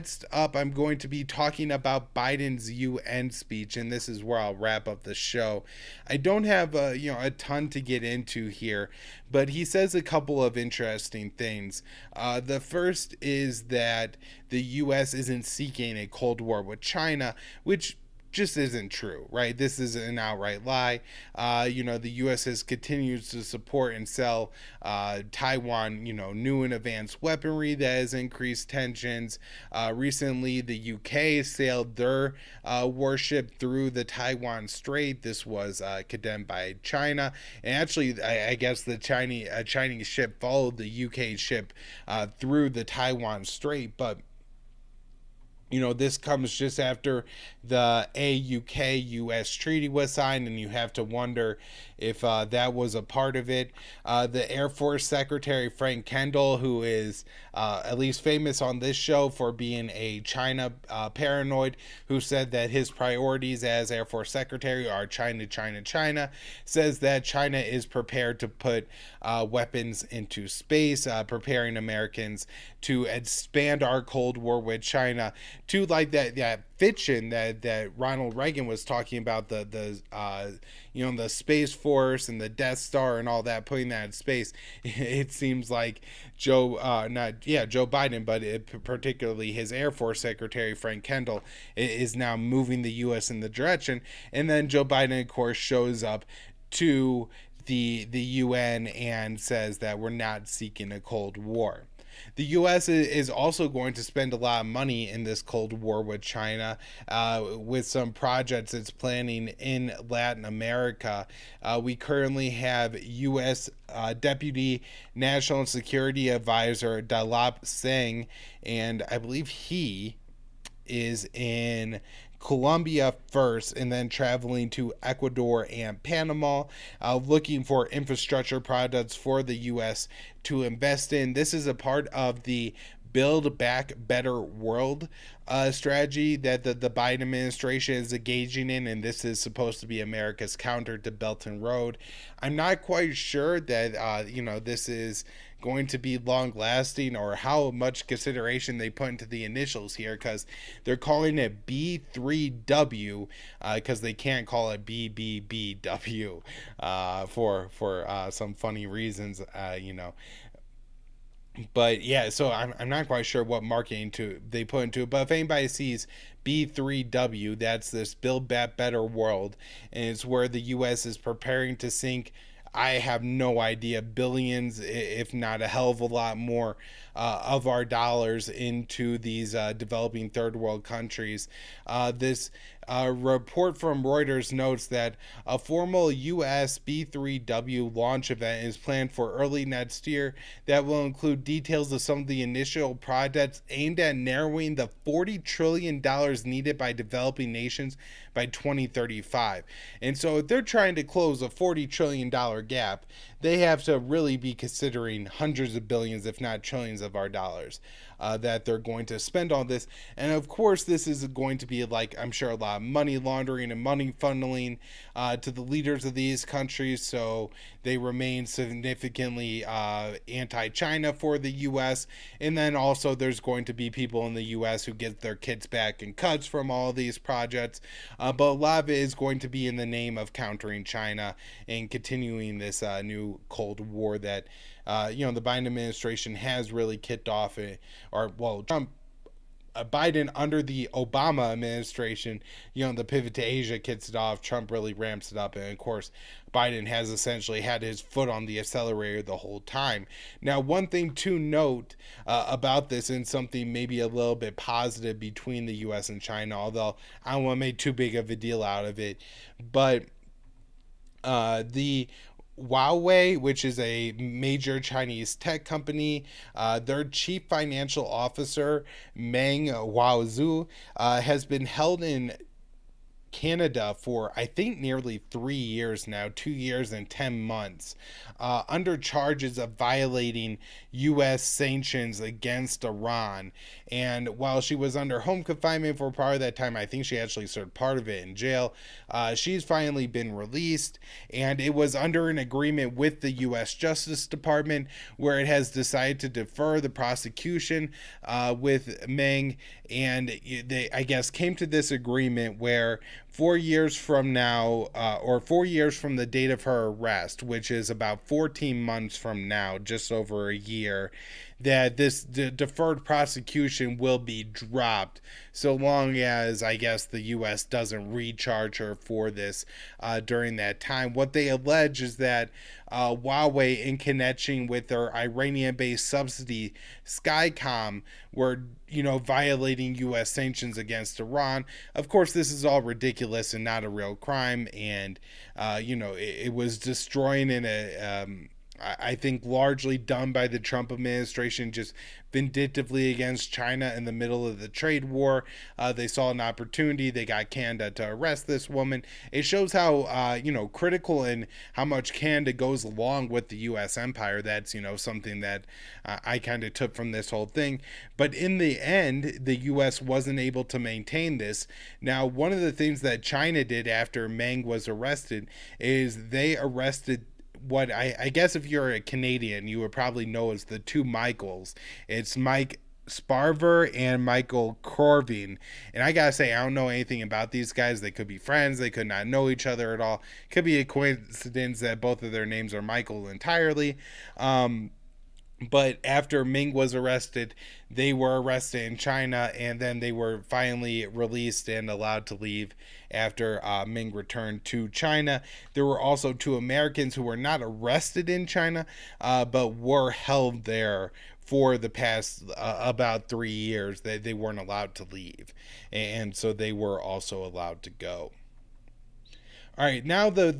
Next up, I'm going to be talking about Biden's UN speech, and this is where I'll wrap up the show. I don't have a ton to get into here, but he says a couple of interesting things. The first is that the U.S. isn't seeking a Cold War with China, which just isn't true, right? This is an outright lie. The U.S. has continues to support and sell Taiwan, new and advanced weaponry that has increased tensions. Recently, the UK sailed their warship through the Taiwan Strait. This was condemned by China, and actually, I guess the Chinese ship followed the UK ship through the Taiwan Strait, but this comes just after the AUK US treaty was signed, and you have to wonder if that was a part of it. The Air Force Secretary Frank Kendell, who is at least famous on this show for being a China paranoid, who said that his priorities as Air Force Secretary are China, China, China, says that China is prepared to put weapons into space, preparing Americans to expand our Cold War with China to like that fiction that Ronald Reagan was talking about, the Space Force and the Death Star and all that, putting that in space. It seems like Joe Biden, but particularly his Air Force Secretary Frank Kendall is now moving the U.S. in the direction, and then Joe Biden, of course, shows up to the UN and says that we're not seeking a Cold War. The U.S. is also going to spend a lot of money in this Cold War with China, with some projects it's planning in Latin America. We currently have U.S. Deputy National Security Advisor Dalip Singh, and I believe he is in Colombia first and then traveling to Ecuador and Panama, looking for infrastructure projects for the U.S. to invest in. This is a part of the Build Back Better World strategy that the Biden administration is engaging in, and this is supposed to be America's counter to Belt and Road. I'm not quite sure that this is going to be long lasting or how much consideration they put into the initials here, because they're calling it B3W because they can't call it BBBW for some funny reasons, But yeah, so I'm not quite sure what marketing they put into it. But if anybody sees B3W, that's this Build Back Better World, and it's where the U.S. is preparing to sink, I have no idea, billions, if not a hell of a lot more, of our dollars into these developing third world countries. This report from Reuters notes that a formal U.S. B3W launch event is planned for early next year that will include details of some of the initial projects aimed at narrowing the $40 trillion needed by developing nations by 2035. And so if they're trying to close a $40 trillion gap, they have to really be considering hundreds of billions, if not trillions of our dollars that they're going to spend on this. And of course, this is going to be, like, I'm sure, a lot of money laundering and money funneling to the leaders of these countries, so they remain significantly anti-China for the U.S. And then also there's going to be people in the U.S. who get their kids back and cuts from all these projects, but a lot of it is going to be in the name of countering China and continuing this new Cold War that the Biden administration has really kicked off, Biden under the Obama administration, the pivot to Asia kicks it off. Trump really ramps it up. And of course, Biden has essentially had his foot on the accelerator the whole time. Now, one thing to note about this, and something maybe a little bit positive between the U.S. and China, although I don't want to make too big of a deal out of it, but the Huawei, which is a major Chinese tech company, their chief financial officer, Meng Wanzhou, has been held in Canada for, I think, nearly 3 years now, 2 years and 10 months, under charges of violating U.S. sanctions against Iran. And while she was under home confinement for part of that time, I think she actually served part of it in jail. She's finally been released, and it was under an agreement with the U.S. Justice Department where it has decided to defer the prosecution with Meng. And they, I guess, came to this agreement where 4 years from now, or 4 years from the date of her arrest, which is about 14 months from now, just over a year, that this deferred prosecution will be dropped so long as, I guess, the U.S. doesn't recharge her for this during that time. What they allege is that Huawei, in connection with their Iranian-based subsidy Skycom, were, violating U.S. sanctions against Iran. Of course, this is all ridiculous and not a real crime, and it was destroying in a I think largely done by the Trump administration, just vindictively against China in the middle of the trade war. They saw an opportunity. They got Canada to arrest this woman. It shows how, critical and how much Canada goes along with the U.S. empire. That's, something that I kind of took from this whole thing. But in the end, the U.S. wasn't able to maintain this. Now, one of the things that China did after Meng was arrested is they arrested what I guess if you're a Canadian, you would probably know as the two Michaels. It's Mike Sparver and Michael Corvin. And I gotta say, I don't know anything about these guys. They could be friends, they could not know each other at all. Could be a coincidence that both of their names are Michael entirely. But after Ming was arrested, they were arrested in China, and then they were finally released and allowed to leave after Ming returned to China. There were also two Americans who were not arrested in China, but were held there for the past about 3 years. They weren't allowed to leave, and so they were also allowed to go. All right, now the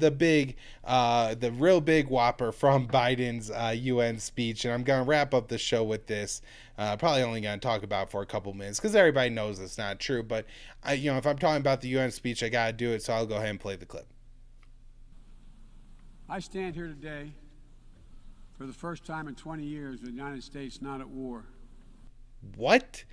real big whopper from Biden's UN speech, and I'm gonna wrap up the show with this. Probably only gonna talk about for a couple minutes because everybody knows it's not true. But if I'm talking about the UN speech, I gotta do it. So I'll go ahead and play the clip. I stand here today for the first time in 20 years with the United States not at war. What?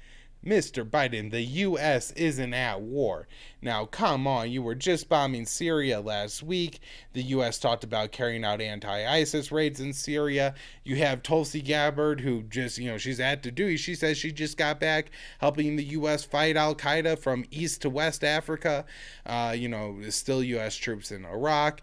Mr. Biden, the U.S. isn't at war. Now, come on, you were just bombing Syria last week. The U.S. talked about carrying out anti-ISIS raids in Syria. You have Tulsi Gabbard, who just, she's at the duty. She says she just got back helping the U.S. fight Al-Qaeda from East to West Africa. Still U.S. troops in Iraq.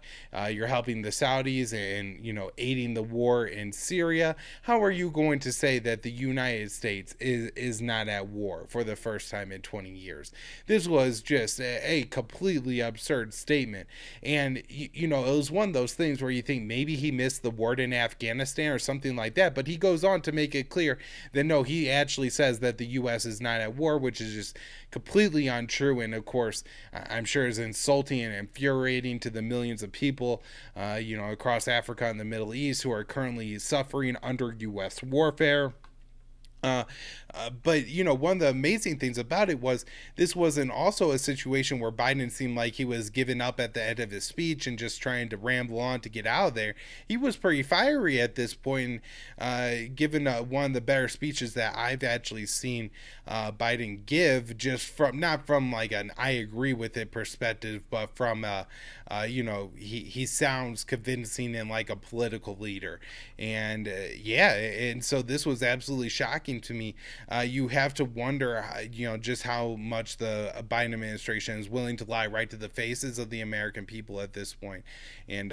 You're helping the Saudis and, aiding the war in Syria. How are you going to say that the United States is not at war for the first time in 20 years? This was just a completely absurd statement. And, it was one of those things where you think maybe he missed the word in Afghanistan or something like that. But he goes on to make it clear that no, he actually says that the U.S. is not at war, which is just completely untrue. And, of course, I'm sure is insulting and infuriating to the millions of people, across Africa and the Middle East who are currently suffering under U.S. warfare. But one of the amazing things about it was this wasn't also a situation where Biden seemed like he was giving up at the end of his speech and just trying to ramble on to get out of there. He was pretty fiery at this point, given one of the better speeches that I've actually seen Biden give, just from not from like an I agree with it perspective, but from he sounds convincing and like a political leader. And and so this was absolutely shocking to me. You have to wonder, just how much the Biden administration is willing to lie right to the faces of the American people at this point. And